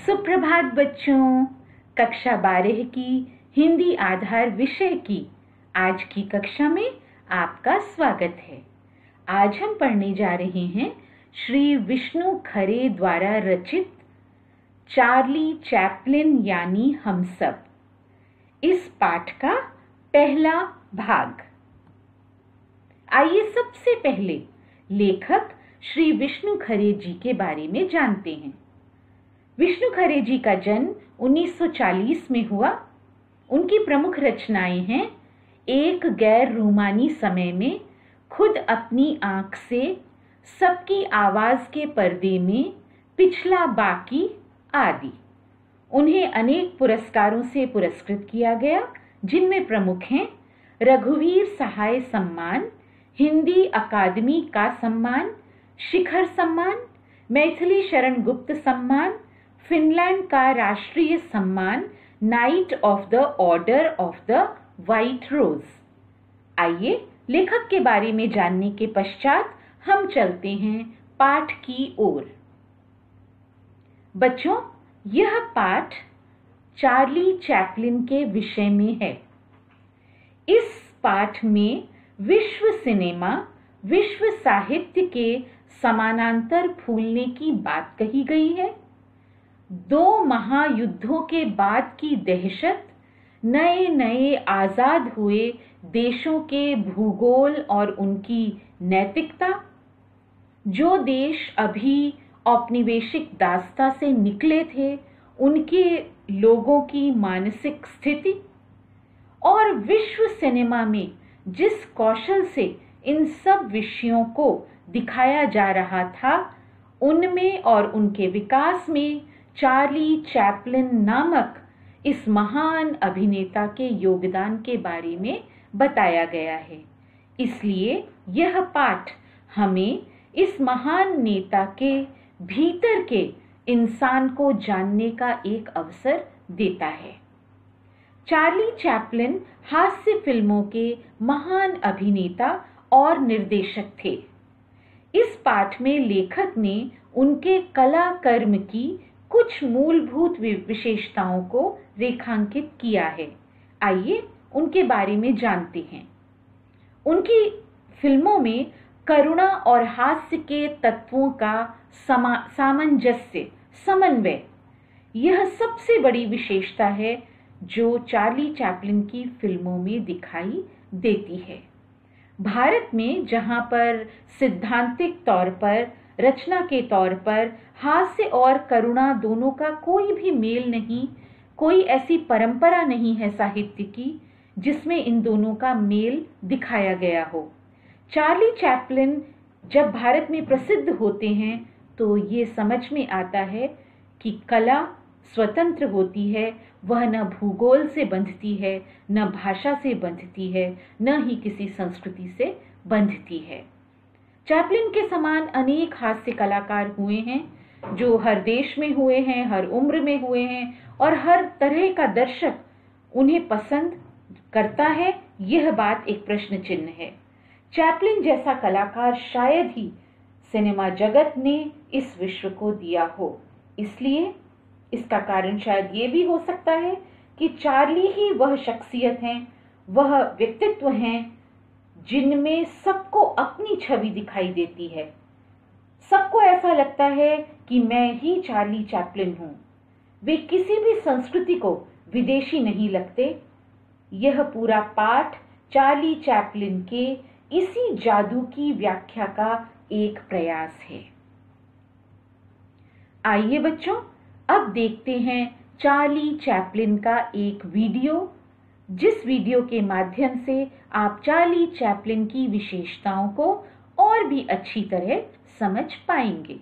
सुप्रभात बच्चों। कक्षा 12 की हिंदी आधार विषय की आज की कक्षा में आपका स्वागत है। आज हम पढ़ने जा रहे हैं श्री विष्णु खरे द्वारा रचित चार्ली चैपलिन यानी हम सब, इस पाठ का पहला भाग। आइए सबसे पहले लेखक श्री विष्णु खरे जी के बारे में जानते हैं। विष्णु खरे जी का जन्म 1940 में हुआ। उनकी प्रमुख रचनाएं हैं एक गैर रूमानी समय में, खुद अपनी आंख से, सबकी आवाज के पर्दे में, पिछला बाकी आदि। उन्हें अनेक पुरस्कारों से पुरस्कृत किया गया, जिनमें प्रमुख हैं रघुवीर सहाय सम्मान, हिंदी अकादमी का सम्मान, शिखर सम्मान, मैथिली शरण गुप्त सम्मान, फिनलैंड का राष्ट्रीय सम्मान, knight of the order of the white rose. आइए लेखक के बारे में जानने के पश्चात हम चलते हैं पाठ की ओर। बच्चों, यह पाठ चार्ली चैपलिन के विषय में है। इस पाठ में विश्व सिनेमा, विश्व साहित्य के समानांतर फूलने की बात कही गई है। दो महायुद्धों के बाद की दहशत, नए नए आजाद हुए देशों के भूगोल और उनकी नैतिकता, जो देश अभी औपनिवेशिक दास्ता से निकले थे उनके लोगों की मानसिक स्थिति, और विश्व सिनेमा में जिस कौशल से इन सब विषयों को दिखाया जा रहा था, उनमें और उनके विकास में चार्ली चैपलिन नामक इस महान अभिनेता के योगदान के बारे में बताया गया है। इसलिए यह पाठ हमें इस महान नेता के भीतर के इंसान को जानने का एक अवसर देता है। चार्ली चैपलिन हास्य फिल्मों के महान अभिनेता और निर्देशक थे। इस पाठ में लेखक ने उनके कला कर्म की कुछ मूलभूत विशेषताओं को रेखांकित किया है। आइए उनके बारे में जानते हैं। उनकी फिल्मों में करुणा और हास्य के तत्वों का सामंजस्य, समन्वय, यह सबसे बड़ी विशेषता है जो चार्ली चैपलिन की फिल्मों में दिखाई देती है। भारत में जहां पर सिद्धांतिक तौर पर, रचना के तौर पर हास्य और करुणा दोनों का कोई भी मेल नहीं, कोई ऐसी परंपरा नहीं है साहित्य की जिसमें इन दोनों का मेल दिखाया गया हो। चार्ली चैपलिन जब भारत में प्रसिद्ध होते हैं तो ये समझ में आता है कि कला स्वतंत्र होती है, वह न भूगोल से बंधती है, न भाषा से बंधती है, न ही किसी संस्कृति से बंधती है। चैपलिन के समान अनेक हास्य कलाकार हुए हैं, जो हर देश में हुए हैं, हर उम्र में हुए हैं, और हर तरह का दर्शक उन्हें पसंद करता है। यह बात एक प्रश्न चिन्ह है। चैपलिन जैसा कलाकार शायद ही सिनेमा जगत ने इस विश्व को दिया हो। इसलिए इसका कारण शायद ये भी हो सकता है कि चार्ली ही वह शख्सियत हैं, वह व्यक्तित्व हैं जिनमें सबको अपनी छवि दिखाई देती है। सबको ऐसा लगता है कि मैं ही चार्ली चैपलिन हूं। वे किसी भी संस्कृति को विदेशी नहीं लगते। यह पूरा पाठ चार्ली चैपलिन के इसी जादू की व्याख्या का एक प्रयास है। आइए बच्चों, अब देखते हैं चार्ली चैपलिन का एक वीडियो, जिस वीडियो के माध्यम से आप चार्ली चैपलिन की विशेषताओं को और भी अच्छी तरह समझ पाएंगे।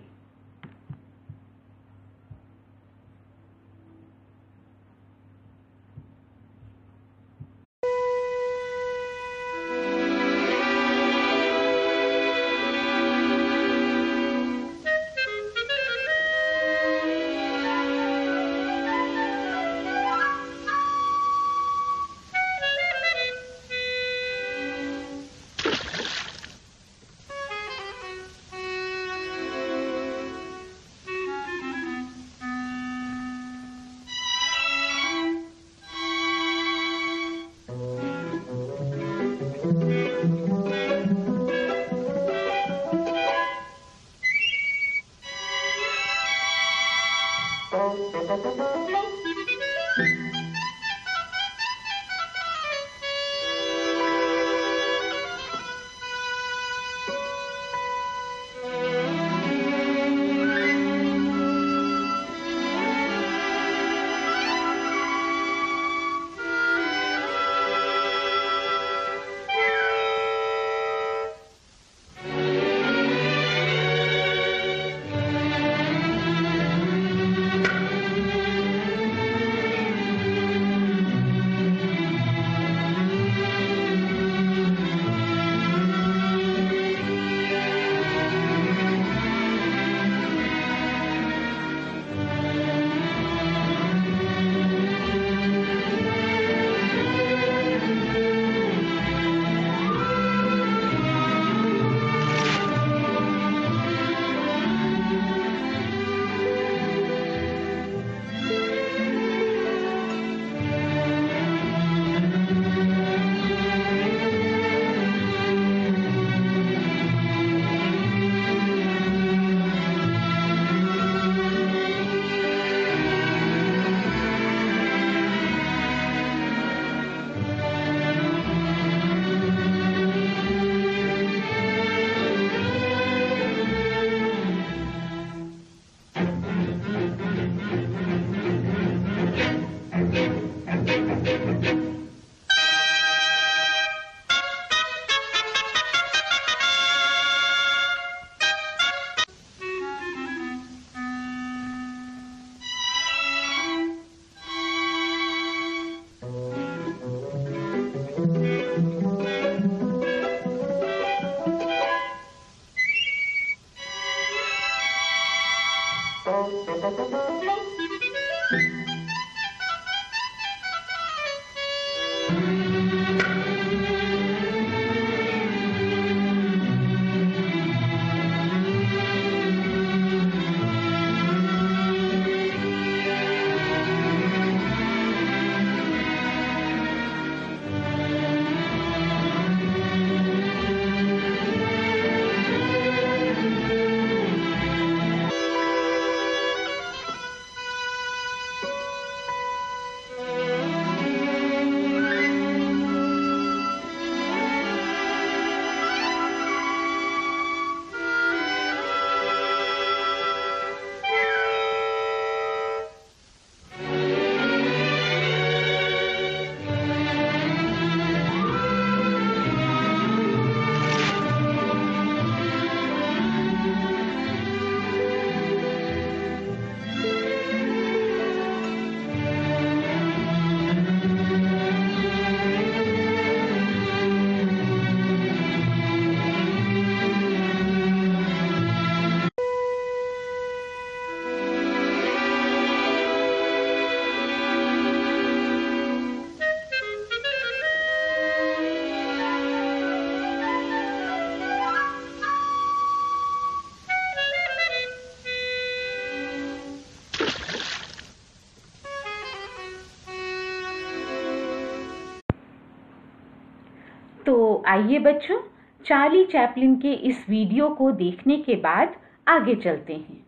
तो आइए बच्चों, चार्ली चैपलिन के इस वीडियो को देखने के बाद आगे चलते हैं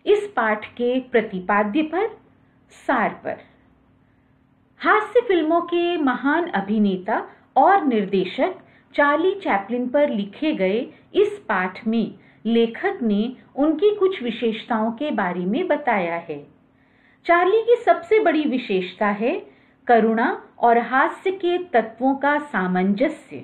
इस पाठ के प्रतिपाद्य पर, सार पर। हास्य फिल्मों के महान अभिनेता और निर्देशक चार्ली चैपलिन पर लिखे गए इस पाठ में लेखक ने उनकी कुछ विशेषताओं के बारे में बताया है। चार्ली की सबसे बड़ी विशेषता है करुणा और हास्य के तत्वों का सामंजस्य।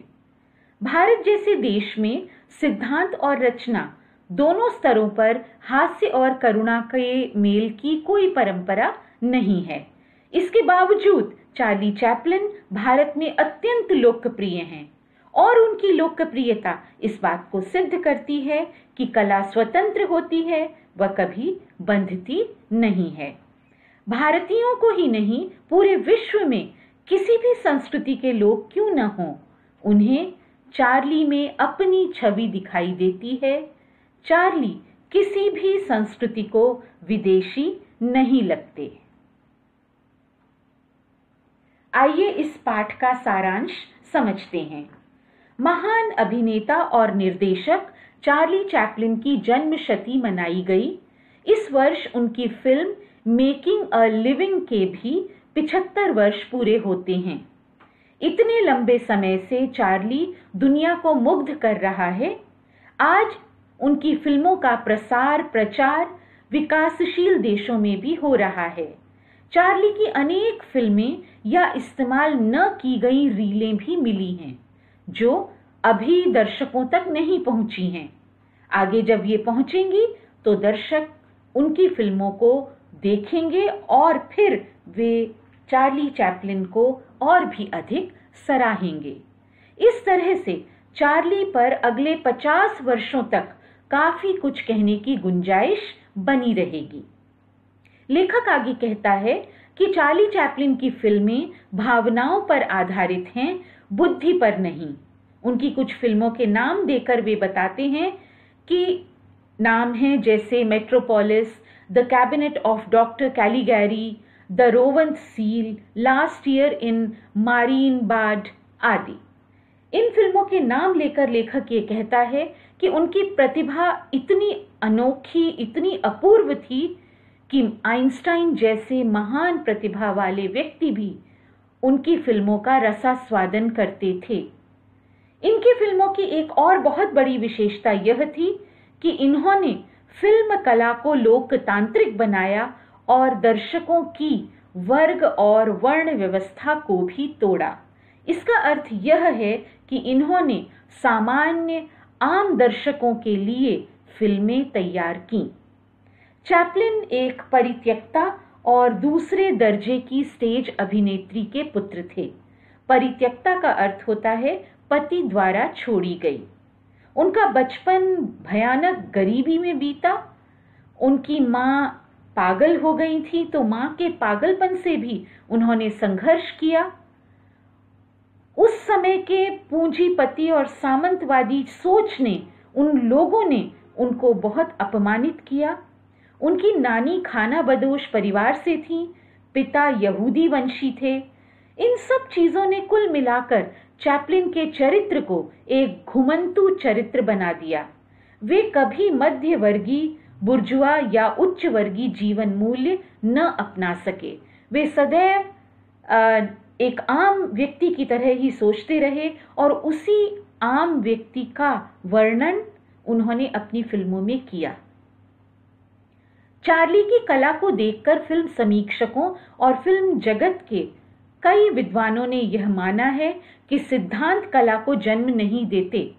भारत जैसे देश में सिद्धांत और रचना दोनों स्तरों पर हास्य और करुणा के मेल की कोई परंपरा नहीं है। इसके बावजूद चार्ली चैपलिन भारत में अत्यंत लोकप्रिय हैं और उनकी लोकप्रियता इस बात को सिद्ध करती है कि कला स्वतंत्र होती है, वह कभी बंधती नहीं है। भारतीयों को ही नहीं, पूरे विश्व में किसी भी संस्कृति के लोग क्यों न हों, उन्हें चार्ली में अपनी छवि दिखाई देती है। चार्ली किसी भी संस्कृति को विदेशी नहीं लगते। आइए इस पाठ का सारांश समझते हैं। महान अभिनेता और निर्देशक चार्ली चैपलिन की जन्म शती मनाई गई। इस वर्ष उनकी फिल्म मेकिंग अ लिविंग के भी 75 वर्ष पूरे होते हैं। इतने लंबे समय से चार्ली दुनिया को मुग्ध कर रहा है। आज उनकी फिल्मों का प्रसार प्रचार विकासशील देशों में भी हो रहा है। चार्ली की अनेक फिल्में या इस्तेमाल न की गई रीलें भी मिली हैं जो अभी दर्शकों तक नहीं पहुंची हैं। आगे जब ये पहुंचेंगी तो दर्शक उनकी फिल्मों को देखेंगे और फिर वे चार्ली चैपलिन को और भी अधिक सराहेंगे। इस तरह से चार्ली पर अगले 50 वर्षों तक काफी कुछ कहने की गुंजाइश बनी रहेगी। लेखक आगे कहता है कि चार्ली चैपलिन की फिल्में भावनाओं पर आधारित हैं, बुद्धि पर नहीं। उनकी कुछ फिल्मों के नाम देकर वे बताते हैं कि नाम हैं जैसे Metropolis, the cabinet of doctor Caligari, the रोवंथ seal, last year in Marienbad आदि। इन फिल्मों के नाम लेकर लेखक ये कहता है कि उनकी प्रतिभा इतनी अनोखी, इतनी अपूर्व थी कि आइंस्टाइन जैसे महान प्रतिभा वाले व्यक्ति भी उनकी फिल्मों का रसास्वादन करते थे। इनकी फिल्मों की एक और बहुत बड़ी विशेषता यह थी कि इन्होंने फिल्म कला को लोकतांत्रिक बनाया और दर्शकों की वर्ग और वर्ण व्यवस्था को भी तोड़ा। इसका अर्थ यह है कि इन्होंने सामान्य आम दर्शकों के लिए फिल्में तैयार की। चैपलिन एक परित्यक्ता और दूसरे दर्जे की स्टेज अभिनेत्री के पुत्र थे। परित्यक्ता का अर्थ होता है पति द्वारा छोड़ी गई। उनका बचपन भयानक गरीबी में बीता। उनकी मां पागल हो गई थी तो मां के पागलपन से भी उन्होंने संघर्ष किया। उस समय के पूंजीपति और सामंतवादी सोच ने, उन लोगों ने उनको बहुत अपमानित किया। उनकी नानी खाना बदोश परिवार से थी, पिता यहूदी वंशी थे। इन सब चीजों ने कुल मिलाकर चैपलिन के चरित्र को एक घुमंतु चरित्र बना दिया। वे कभी मध्य वर्गीय, बुर्जुआ या उच्च वर्गीय जीवन मूल्य न अपना सके। वे सदैव एक आम व्यक्ति की तरह ही सोचते रहे और उसी आम व्यक्ति का वर्णन उन्होंने अपनी फिल्मों में किया। चार्ली की कला को देखकर फिल्म समीक्षकों और फिल्म जगत के कई विद्वानों ने यह माना है कि सिद्धांत कला को जन्म नहीं देते।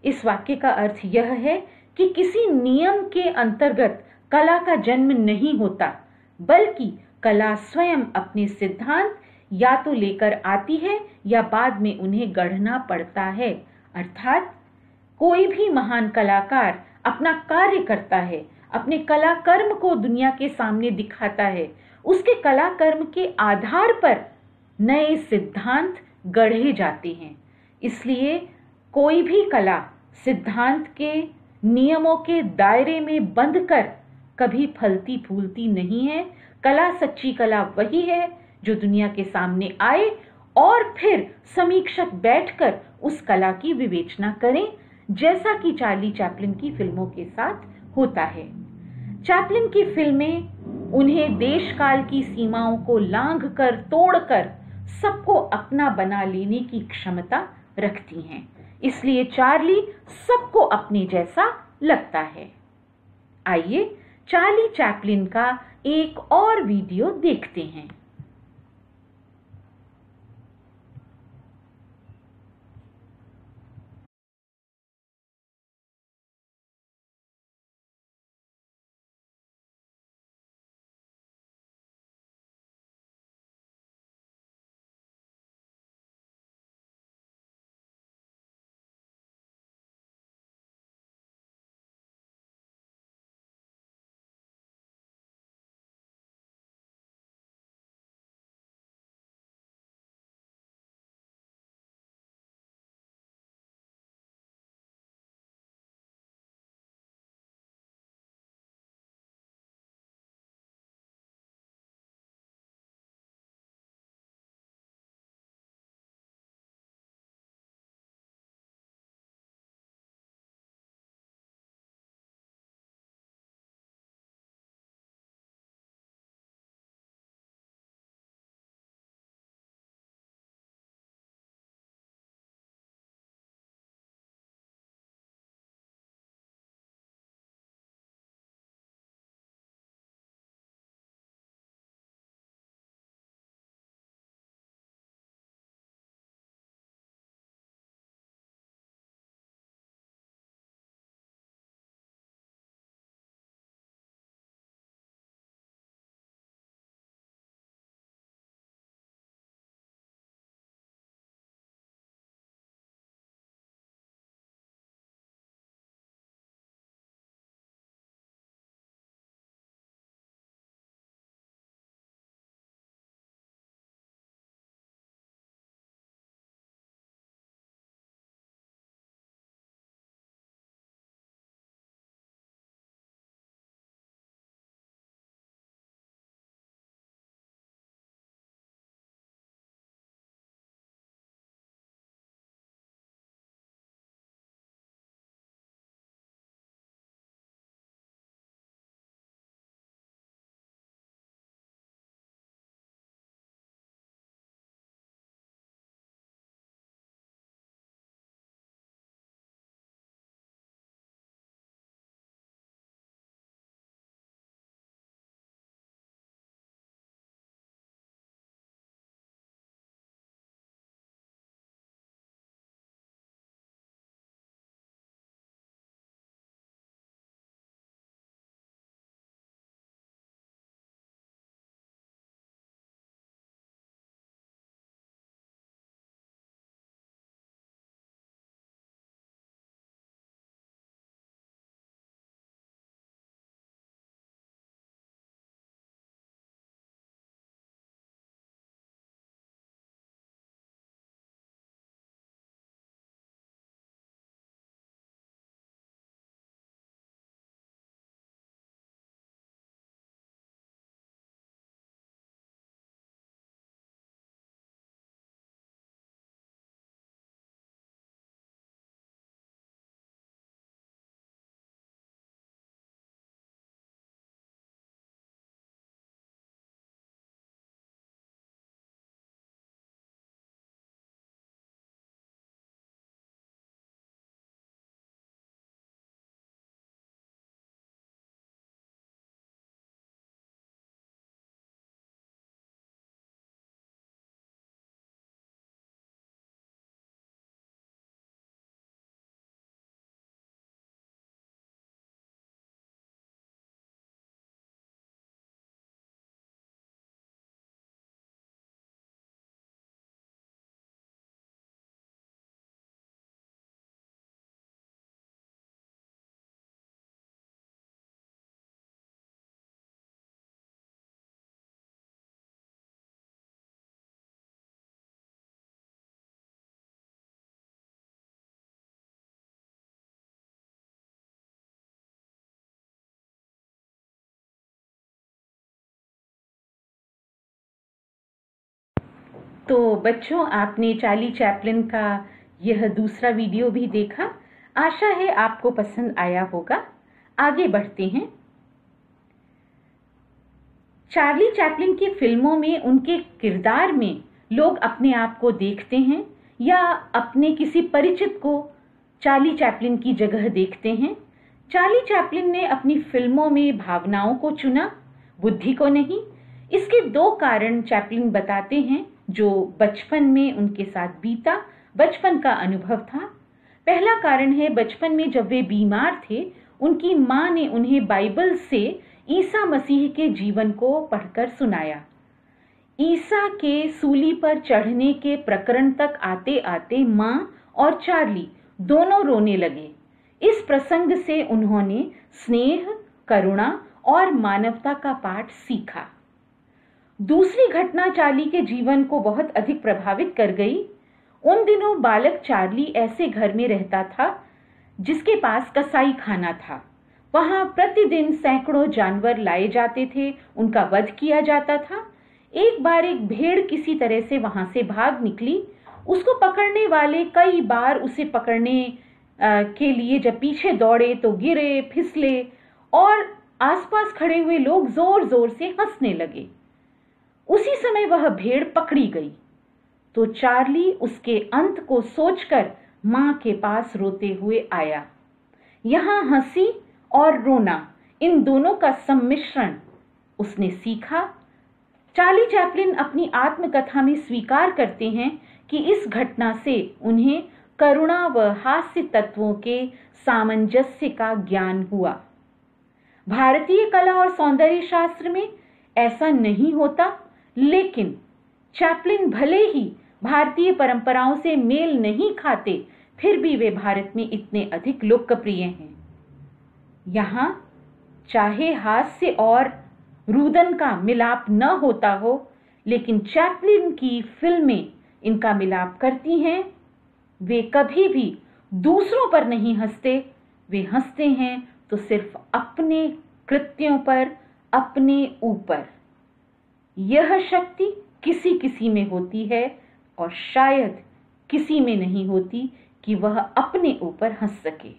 इस वाक्य का अर्थ यह है कि किसी नियम के अंतर्गत कला का जन्म नहीं होता, बल्कि कला स्वयं अपने सिद्धांत या तो लेकर आती है या बाद में उन्हें गढ़ना पड़ता है। अर्थात कोई भी महान कलाकार अपना कार्य करता है, अपने कला कर्म को दुनिया के सामने दिखाता है। उसके कला कर्म के आधार पर नए सिद्धांत गढ़े जाते हैं। इसलिए कोई भी कला सिद्धांत के नियमों के दायरे में बंधकर कभी फलती फूलती नहीं है। कला, सच्ची कला वही है जो दुनिया के सामने आए और फिर समीक्षक बैठकर उस कला की विवेचना करें, जैसा कि चार्ली चैपलिन की फिल्मों के साथ होता है। चैपलिन की फिल्में उन्हें देश काल की सीमाओं को लांघकर, तोड़कर सबको अपना बना लेने की क्षमता रखती हैं। इसलिए चार्ली सबको अपने जैसा लगता है। आइए चार्ली चैपलिन का एक और वीडियो देखते हैं। तो बच्चों, आपने चार्ली चैपलिन का यह दूसरा वीडियो भी देखा। आशा है आपको पसंद आया होगा। आगे बढ़ते हैं। चार्ली चैपलिन की फिल्मों में उनके किरदार में लोग अपने आप को देखते हैं या अपने किसी परिचित को चार्ली चैपलिन की जगह देखते हैं। चार्ली चैपलिन ने अपनी फिल्मों में भावनाओं को चुना, बुद्धि को नहीं। इसके दो कारण चैपलिन बताते हैं जो बचपन में उनके साथ बीता, बचपन का अनुभव था। पहला कारण है, बचपन में जब वे बीमार थे, उनकी मां ने उन्हें बाइबल से ईसा मसीह के जीवन को पढ़कर सुनाया। ईसा के सूली पर चढ़ने के प्रकरण तक आते आते मां और चार्ली दोनों रोने लगे। इस प्रसंग से उन्होंने स्नेह, करुणा और मानवता का पाठ सीखा। दूसरी घटना चार्ली के जीवन को बहुत अधिक प्रभावित कर गई। उन दिनों बालक चार्ली ऐसे घर में रहता था जिसके पास कसाई खाना था। वहां प्रतिदिन सैकड़ों जानवर लाए जाते थे, उनका वध किया जाता था। एक बार एक भेड़ किसी तरह से वहां से भाग निकली। उसको पकड़ने वाले कई बार उसे पकड़ने के लिए जब पीछे दौड़े तो गिरे, फिसले और आसपास खड़े हुए लोग जोर जोर से हंसने लगे। उसी समय वह भेड़ पकड़ी गई तो चार्ली उसके अंत को सोचकर मां के पास रोते हुए आया। यहां हंसी और रोना, इन दोनों का सम्मिश्रण उसने सीखा। चार्ली चैपलिन अपनी आत्मकथा में स्वीकार करते हैं कि इस घटना से उन्हें करुणा व हास्य तत्वों के सामंजस्य का ज्ञान हुआ। भारतीय कला और सौंदर्य शास्त्र में ऐसा नहीं होता, लेकिन चैपलिन भले ही भारतीय परंपराओं से मेल नहीं खाते, फिर भी वे भारत में इतने अधिक लोकप्रिय हैं। यहाँ चाहे हास्य और रुदन का मिलाप न होता हो, लेकिन चैपलिन की फिल्में इनका मिलाप करती हैं। वे कभी भी दूसरों पर नहीं हंसते, वे हंसते हैं तो सिर्फ अपने कृत्यों पर, अपने ऊपर। यह शक्ति किसी किसी में होती है और शायद किसी में नहीं होती कि वह अपने ऊपर हंस सके।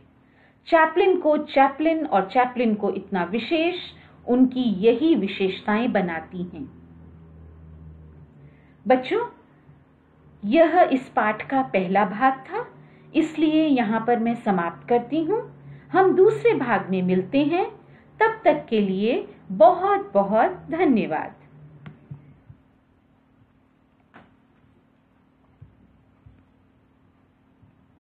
चैपलिन को चैपलिन और चैपलिन को इतना विशेष उनकी यही विशेषताएं बनाती हैं। बच्चों, यह इस पाठ का पहला भाग था, इसलिए यहाँ पर मैं समाप्त करती हूँ। हम दूसरे भाग में मिलते हैं। तब तक के लिए बहुत बहुत धन्यवाद।